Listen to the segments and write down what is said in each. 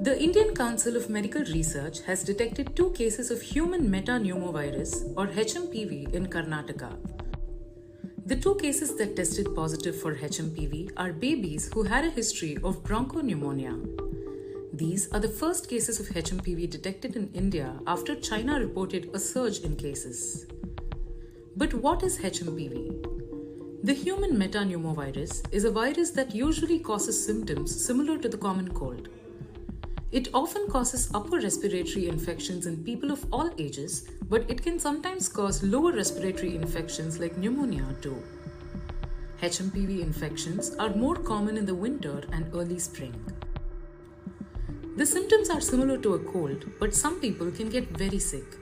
The Indian Council of Medical Research has detected 2 cases of human metapneumovirus or HMPV in Karnataka. The 2 cases that tested positive for HMPV are babies who had a history of bronchopneumonia. These are the first cases of HMPV detected in India after China reported a surge in cases. But what is HMPV? The human metapneumovirus is a virus that usually causes symptoms similar to the common cold. It often causes upper respiratory infections in people of all ages, but it can sometimes cause lower respiratory infections like pneumonia too. HMPV infections are more common in the winter and early spring. The symptoms are similar to a cold, but some people can get very sick.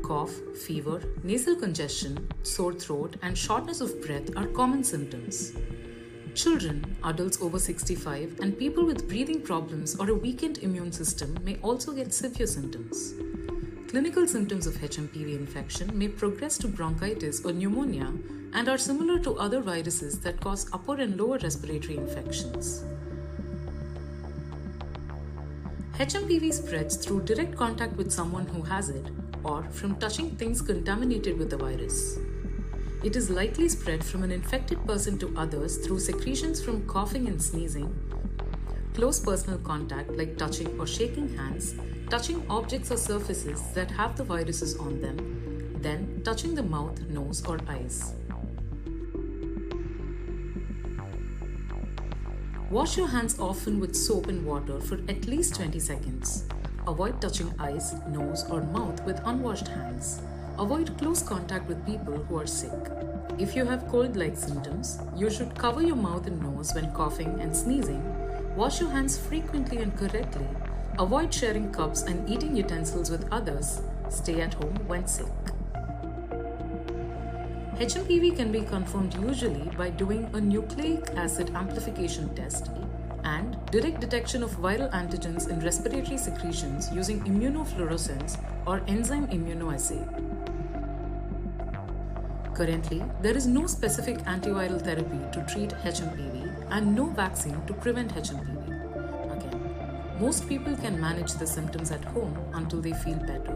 Cough, fever, nasal congestion, sore throat, and shortness of breath are common symptoms. Children, adults over 65, and people with breathing problems or a weakened immune system may also get severe symptoms. Clinical symptoms of HMPV infection may progress to bronchitis or pneumonia and are similar to other viruses that cause upper and lower respiratory infections. HMPV spreads through direct contact with someone who has it or from touching things contaminated with the virus. It is likely spread from an infected person to others through secretions from coughing and sneezing, close personal contact like touching or shaking hands, touching objects or surfaces that have the viruses on them, then touching the mouth, nose, or eyes. Wash your hands often with soap and water for at least 20 seconds. Avoid touching eyes, nose, or mouth with unwashed hands. Avoid close contact with people who are sick. If you have cold-like symptoms, you should cover your mouth and nose when coughing and sneezing. Wash your hands frequently and correctly. Avoid sharing cups and eating utensils with others. Stay at home when sick. HMPV can be confirmed usually by doing a nucleic acid amplification test and direct detection of viral antigens in respiratory secretions using immunofluorescence or enzyme immunoassay. Currently, there is no specific antiviral therapy to treat HMPV and no vaccine to prevent HMPV. Again, most people can manage the symptoms at home until they feel better.